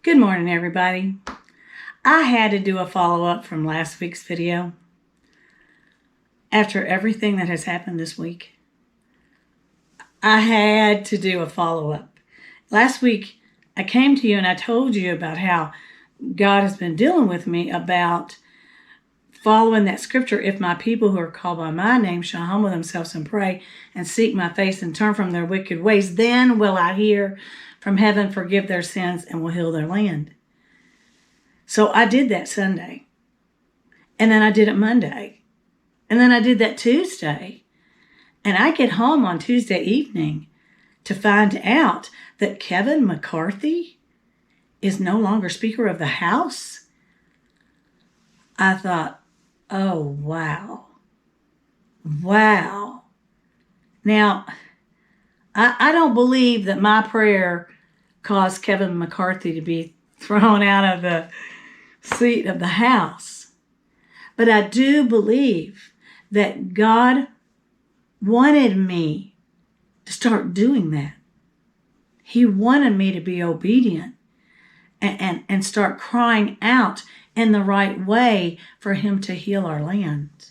Good morning, everybody. I had to do a follow-up from last week's video. After everything that has happened this week, I had to do a follow-up. Last week, I came to you and I told you about how God has been dealing with me about following that scripture. If my people who are called by my name shall humble themselves and pray and seek my face and turn from their wicked ways, then will I hear from heaven, forgive their sins, and will heal their land. So I did that Sunday. And then I did it Monday. And then I did that Tuesday. And I get home on Tuesday evening to find out that Kevin McCarthy is no longer Speaker of the House. I thought, oh, wow. Wow. Now, I don't believe that my prayer caused Kevin McCarthy to be thrown out of the seat of the House. But I do believe that God wanted me to start doing that. He wanted me to be obedient and start crying out in the right way for him to heal our land.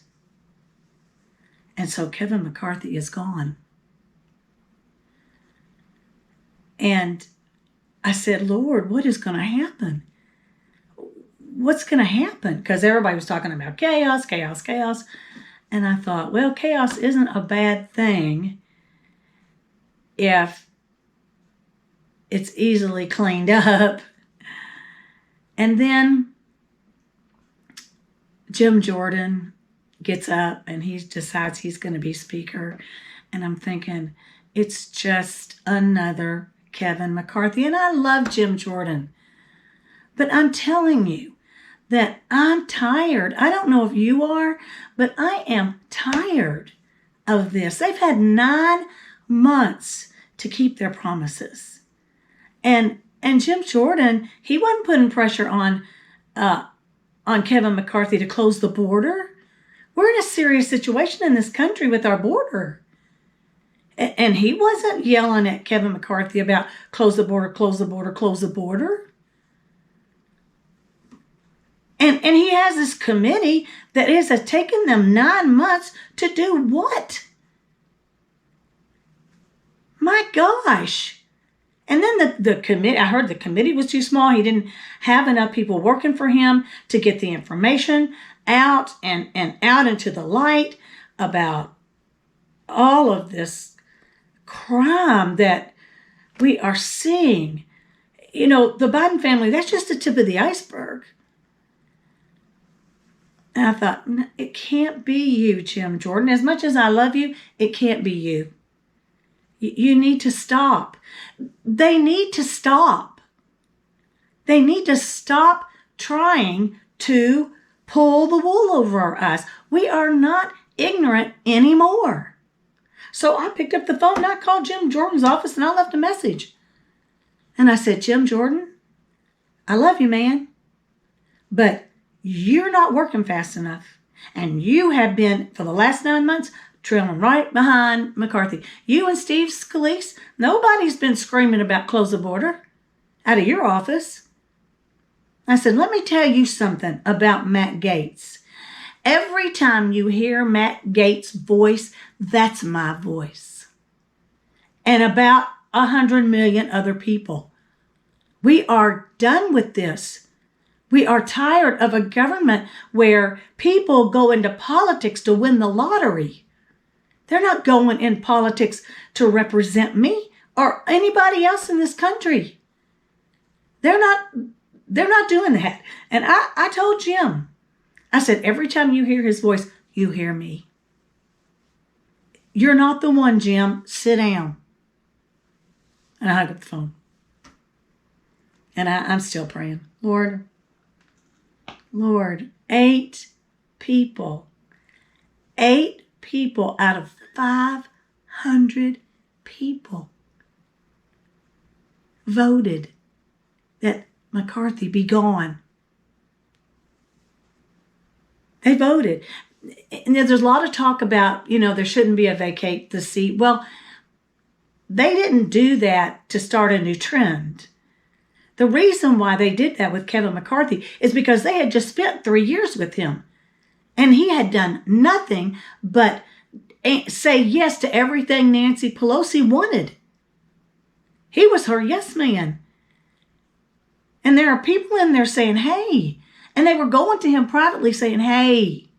And so Kevin McCarthy is gone. And I said, Lord, what is going to happen? What's going to happen? Because everybody was talking about chaos, chaos, chaos. And I thought, well, chaos isn't a bad thing if it's easily cleaned up. And then Jim Jordan gets up and he decides he's going to be speaker. And I'm thinking, it's just another Kevin McCarthy. And I love Jim Jordan. But I'm telling you that I'm tired. I don't know if you are, but I am tired of this. They've had 9 months to keep their promises. And Jim Jordan, he wasn't putting pressure on Kevin McCarthy to close the border. We're in a serious situation in this country with our border. And he wasn't yelling at Kevin McCarthy about close the border, close the border, close the border. And he has this committee that has taken them 9 months to do what? My gosh. And then the committee, I heard the committee was too small. He didn't have enough people working for him to get the information out and out into the light about all of this crime that we are seeing. You know, the Biden family, that's just the tip of the iceberg. And I thought, it can't be you, Jim Jordan. As much as I love you, it can't be you. You need to stop. They need to stop. They need to stop trying to pull the wool over us. We are not ignorant anymore. So I picked up the phone and I called Jim Jordan's office and I left a message. And I said, Jim Jordan, I love you, man, but you're not working fast enough. And you have been, for the last 9 months, trailing right behind McCarthy. You and Steve Scalise, nobody's been screaming about close the border out of your office. I said, let me tell you something about Matt Gaetz. Every time you hear Matt Gaetz' voice, that's my voice. And about 100 million other people. We are done with this. We are tired of a government where people go into politics to win the lottery. They're not going in politics to represent me or anybody else in this country. They're not doing that. And I told Jim, I said, every time you hear his voice, you hear me. You're not the one, Jim. Sit down. And I hung up the phone. And I'm still praying. Lord, 8 people out of 500 people voted that McCarthy be gone. They voted. And there's a lot of talk about, there shouldn't be a vacate the seat. Well, they didn't do that to start a new trend. The reason why they did that with Kevin McCarthy is because they had just spent 3 years with him. And he had done nothing but say yes to everything Nancy Pelosi wanted. He was her yes man. And there are people in there saying, hey. And they were going to him privately saying, hey.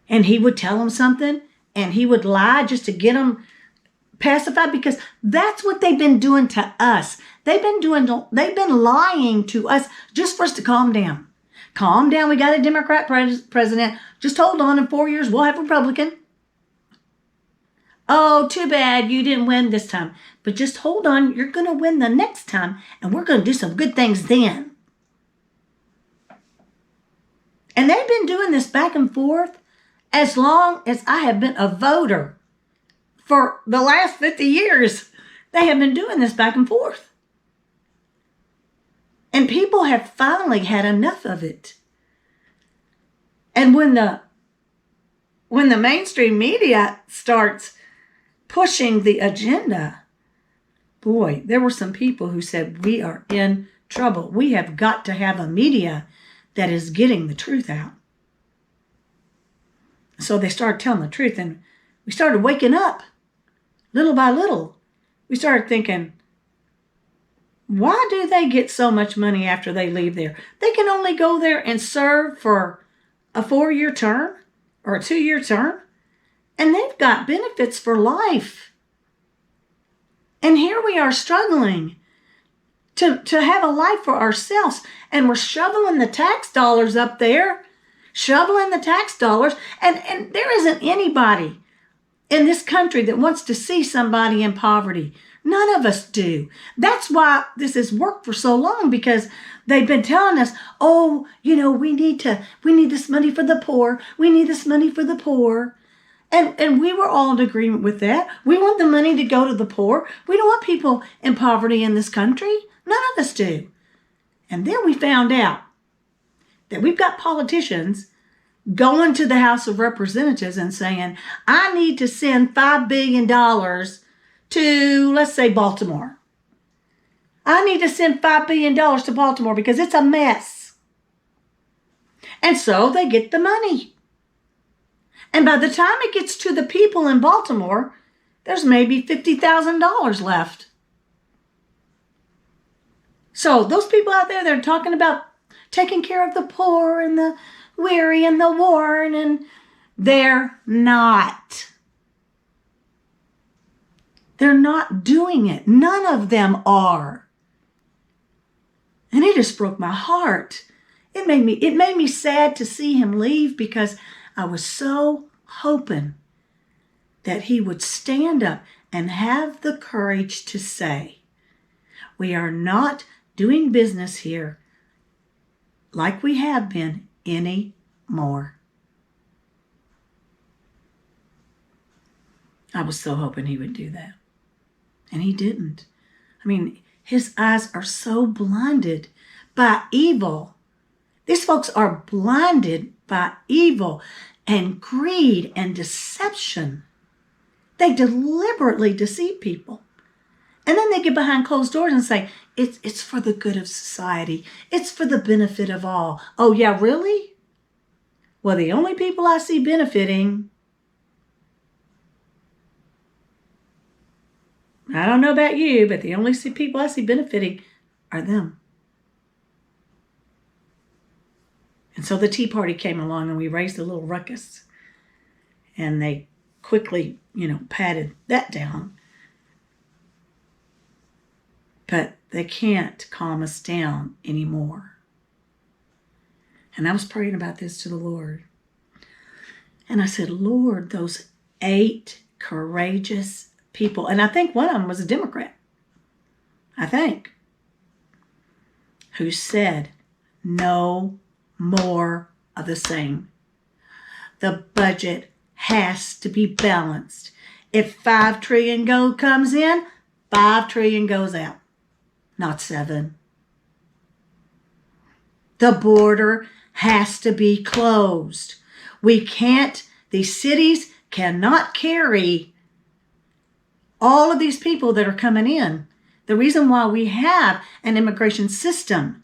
And he would tell them something. And he would lie just to get them pacified, because that's what they've been doing to us. They've been lying to us just for us to calm down. Calm down. We got a Democrat president. Just hold on. In 4 years, we'll have a Republican. Oh, too bad you didn't win this time. But just hold on. You're going to win the next time. And we're going to do some good things then. And they've been doing this back and forth as long as I have been a voter. For the last 50 years, they have been doing this back and forth. And people have finally had enough of it. And when the mainstream media starts pushing the agenda, boy, there were some people who said, we are in trouble. We have got to have a media that is getting the truth out. So they started telling the truth, and we started waking up little by little. We started thinking, why do they get so much money after they leave there? They can only go there and serve for a 4-year term or a 2-year term. And they've got benefits for life. And here we are struggling to have a life for ourselves. And we're shoveling the tax dollars up there. Shoveling the tax dollars. And there isn't anybody in this country that wants to see somebody in poverty. None of us do. That's why this has worked for so long, because they've been telling us, oh, we need this money for the poor. We need this money for the poor. And we were all in agreement with that. We want the money to go to the poor. We don't want people in poverty in this country. None of us do. And then we found out that we've got politicians going to the House of Representatives and saying, I need to send $5 billion to, let's say, Baltimore. I need to send $5 billion to Baltimore because it's a mess. And so they get the money. And by the time it gets to the people in Baltimore, there's maybe $50,000 left. So those people out there, they're talking about taking care of the poor and the weary and the worn, and they're not. They're not doing it. None of them are. And it just broke my heart. It made me sad to see him leave, because I was so hoping that he would stand up and have the courage to say, we are not doing business here like we have been anymore. I was so hoping he would do that. And he didn't. I mean, his eyes are so blinded by evil. These folks are blinded by evil and greed and deception. They deliberately deceive people. And then they get behind closed doors and say, it's for the good of society. It's for the benefit of all. Oh, yeah, really? Well, the only people I see benefiting, I don't know about you, but the only people I see benefiting are them. And so the Tea Party came along and we raised a little ruckus. And they quickly, patted that down. But they can't calm us down anymore. And I was praying about this to the Lord. And I said, Lord, those 8 courageous people, and I think one of them was a Democrat, who said, no more of the same. The budget has to be balanced. If $5 trillion comes in, $5 trillion goes out, not 7. The border has to be closed. These cities cannot carry all of these people that are coming in. The reason why we have an immigration system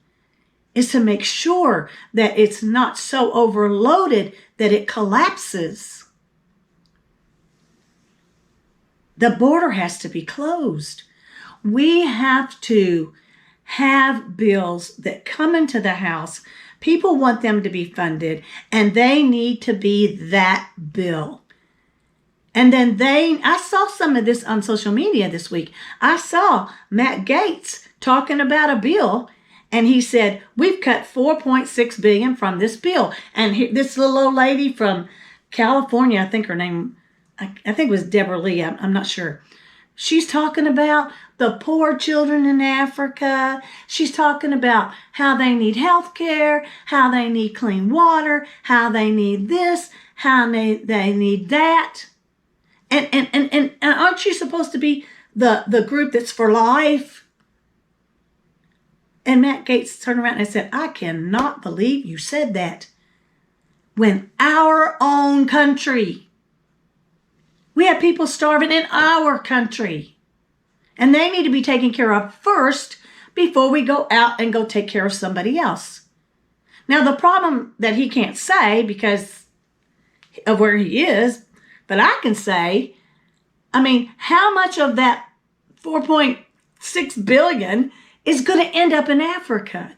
is to make sure that it's not so overloaded that it collapses. The border has to be closed. We have to have bills that come into the House. People want them to be funded, and they need to be that bill. And then I saw some of this on social media this week. I saw Matt Gaetz talking about a bill, and he said, we've cut $4.6 billion from this bill. And this little old lady from California, I think her name, I think it was Deborah Lee, I'm not sure. She's talking about the poor children in Africa. She's talking about how they need health care, how they need clean water, how they need this, how they need that. And aren't you supposed to be the group that's for life? And Matt Gaetz turned around and said, I cannot believe you said that. When our own country, we have people starving in our country. And they need to be taken care of first before we go out and go take care of somebody else. Now, the problem that he can't say because of where he is, but I can say, how much of that $4.6 billion is going to end up in Africa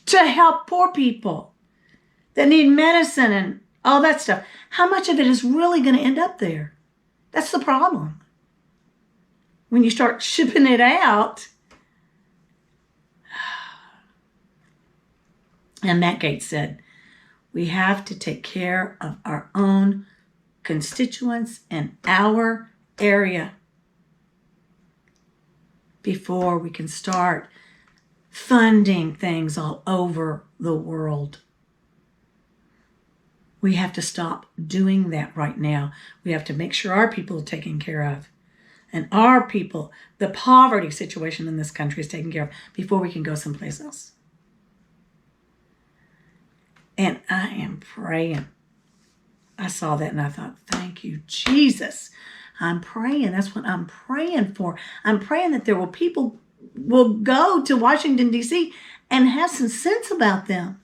to help poor people that need medicine and all that stuff? How much of it is really going to end up there? That's the problem. When you start shipping it out. And Matt Gaetz said, we have to take care of our own constituents in our area before we can start funding things all over the world. We have to stop doing that right now. We have to make sure our people are taken care of. And our people, the poverty situation in this country is taken care of before we can go someplace else. And I am praying. I saw that and I thought, thank you, Jesus. I'm praying. That's what I'm praying for. I'm praying that people will go to Washington, D.C. and have some sense about them.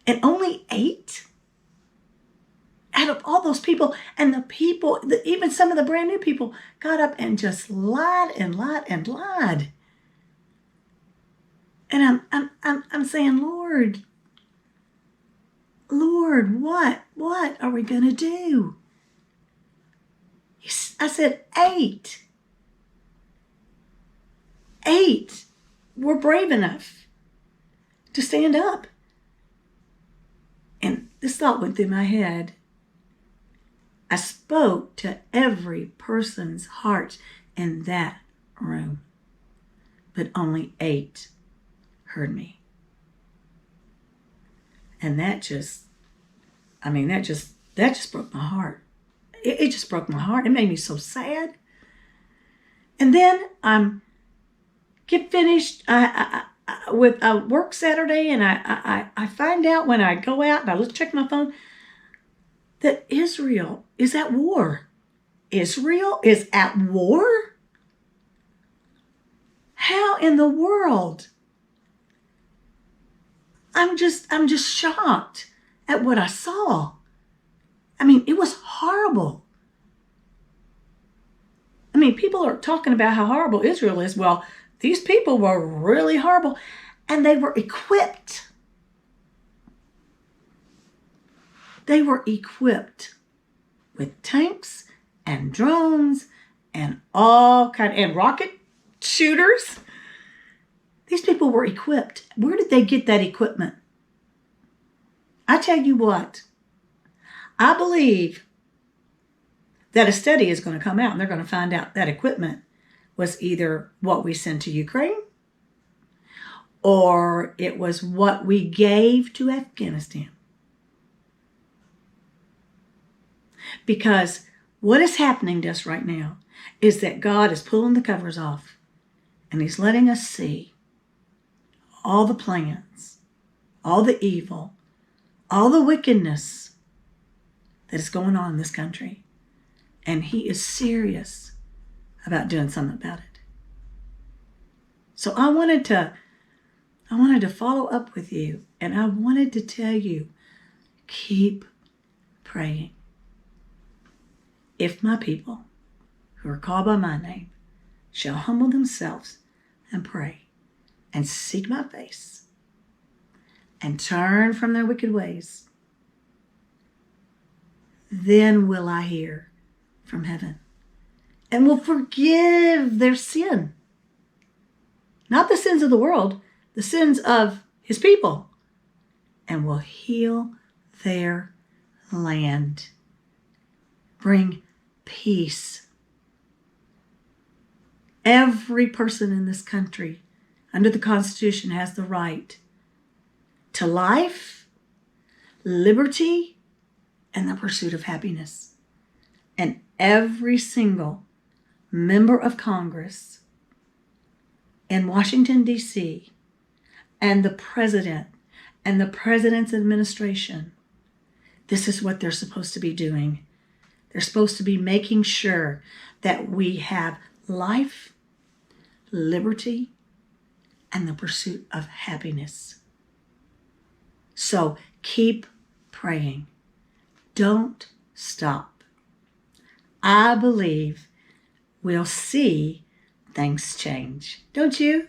And only 8 out of all those people, and the people, even some of the brand new people, got up and just lied and lied and lied. And I'm saying, Lord, what are we gonna do? I said 8. 8 were brave enough to stand up. And this thought went through my head. I spoke to every person's heart in that room, but only 8 heard me. And that just broke my heart. It just broke my heart. It made me so sad. And then get finished with work Saturday, and I find out when I go out and I check my phone that Israel is at war. Israel is at war? How in the world? I'm just shocked at what I saw. It was horrible. People are talking about how horrible Israel is. Well, these people were really horrible, and they were equipped. They were equipped with tanks and drones and and rocket shooters. These people were equipped. Where did they get that equipment? I tell you what, I believe that a study is going to come out and they're going to find out that equipment was either what we sent to Ukraine or it was what we gave to Afghanistan. Because what is happening to us right now is that God is pulling the covers off and He's letting us see all the plans, all the evil, all the wickedness that is going on in this country. And He is serious about doing something about it. So I wanted to follow up with you, and I wanted to tell you, keep praying. If my people who are called by my name shall humble themselves and pray and seek my face and turn from their wicked ways, then will I hear from heaven and will forgive their sin. Not the sins of the world, the sins of his people, and will heal their land. Bring peace. Every person in this country under the Constitution has the right to life, liberty, and the pursuit of happiness. And every single member of Congress in Washington, D.C., and the president and the president's administration, this is what they're supposed to be doing. They're supposed to be making sure that we have life, liberty, and the pursuit of happiness. So keep praying. Don't stop. I believe we'll see things change. Don't you?